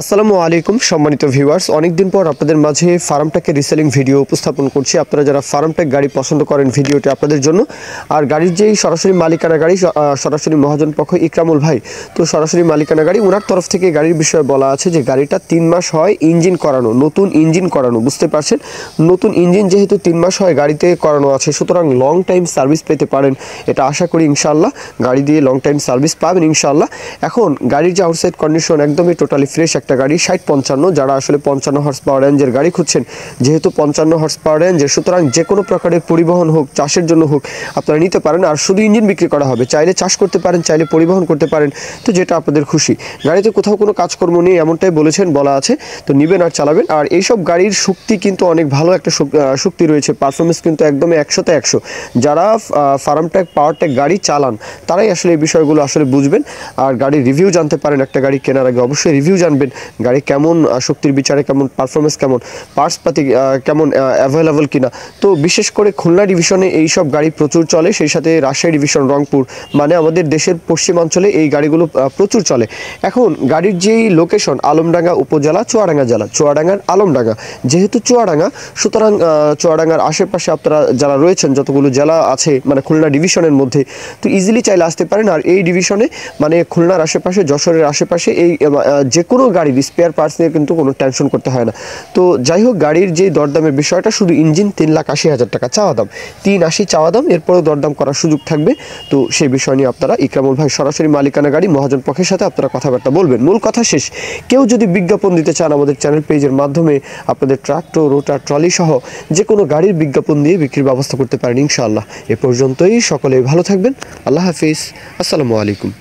আসসালামু আলাইকুম সম্মানিত ভিউয়ার্স, অনেকদিন পর আপনাদের মাঝে ফার্মটেকের রিসেলিং ভিডিও উপস্থাপন করছি। আপনারা যারা ফার্মটেক গাড়ি পছন্দ করেন, ভিডিওটি আপনাদের জন্য। আর গাড়ির যেই সরাসরি মালিকানা গাড়ি, সরাসরি মহাজন পক্ষ ইকরামুল ভাই, তো সরাসরি মালিকানা গাড়ি, ওনার তরফ থেকে গাড়ির বিষয়ে বলা আছে যে গাড়িটা 3 মাস হয় ইঞ্জিন করানো, নতুন ইঞ্জিন করানো। বুঝতে পারছেন, নতুন ইঞ্জিন যেহেতু 3 মাস হয় গাড়িতে করানো আছে, সুতরাং লং টাইম সার্ভিস পেতে পারেন, এটা আশা করি ইনশাআল্লাহ। গাড়ি দিয়ে লং টাইম সার্ভিস পাবেন ইনশাআল্লাহ। এখন গাড়ির যে আউটসাইড কন্ডিশন একদমই টোটালি ফ্রেশ একটা গাড়ি, 60-55, যারা আসলে 55 হর্স পাওয়ার রেঞ্জের গাড়ি খুঁজছেন, যেহেতু 55 হর্স পাওয়ার রেঞ্জের, সুতরাং যে কোনো প্রকারের পরিবহন হোক, চাষের জন্য হোক, আপনারা নিতে পারেন। আর শুধু ইঞ্জিন বিক্রি করা হবে, চাইলে চাষ করতে পারেন, চাইলে পরিবহন করতে পারেন, তো যেটা আপনাদের খুশি। গাড়িতে কোথাও কোনো কাজকর্ম নেই এমনটাই বলা আছে, তো নেবেন আর চালাবেন। আর এইসব গাড়ির শক্তি কিন্তু অনেক ভালো একটা শক্তি রয়েছে, পারফরমেন্স কিন্তু একদমই 100তে 100। যারা ফার্মটেক পাওয়ারটেক গাড়ি চালান তারাই আসলে এই বিষয়গুলো আসলে বুঝবেন। আর গাড়ির রিভিউ জানতে পারেন, একটা গাড়ি কেনার আগে অবশ্যই রিভিউ জানবেন, গাড়ি কেমন, শক্তির বিচারে কেমন, পারফরমেন্স কেমন, পার্টস পাতি কেমন অ্যাভেলেবল কিনা। তো বিশেষ করে খুলনা ডিভিশনে এই সব গাড়ি প্রচুর চলে, সেই সাথে রাজশাহী ডিভিশন, রংপুর, মানে আমাদের দেশের পশ্চিমাঞ্চলে এই গাড়িগুলো প্রচুর চলে। এখন গাড়ির যেই লোকেশন, আলমডাঙ্গা উপজেলা, চুয়াডাঙ্গা জেলা, চুয়াডাঙ্গার আলমডাঙ্গা, যেহেতু চুয়াডাঙ্গা, সুতরাং চুয়াডাঙ্গার আশেপাশে আপনারা যারা রয়েছেন, যতগুলো জেলা আছে মানে খুলনা ডিভিশনের মধ্যে, তো ইজিলি চাইলে আসতে পারেন। আর এই ডিভিশনে মানে খুলনার আশেপাশে, যশোরের আশেপাশে এই যে কোনো গাড়ির স্পেয়ার পার্টস নিয়ে কিন্তু কোনো টেনশন করতে হয় না। তো যাই হোক, গাড়ির যে দরদামের বিষয়টা, শুধু ইঞ্জিন 3,80,000 টাকা চাওয়া দাম, 380 চাওয়া দাম, এরপরেও দরদাম করার সুযোগ থাকবে। তো সেই বিষয় নিয়ে আপনারা ইকরামুল ভাই সরাসরি মালিকানা গাড়ি মহাজন পক্ষের সাথে আপনারা কথাবার্তা বলবেন। মূল কথা শেষ। কেউ যদি বিজ্ঞাপন দিতে চান আমাদের চ্যানেল পেজের মাধ্যমে, আপনাদের ট্রাক্টর, রোটার, ট্রলি সহ যে কোনো গাড়ির বিজ্ঞাপন দিয়ে বিক্রির ব্যবস্থা করতে পারেন ইনশাআল্লাহ। এ পর্যন্তই, সকলেই ভালো থাকবেন। আল্লাহ হাফিজ, আসসালামু আলাইকুম।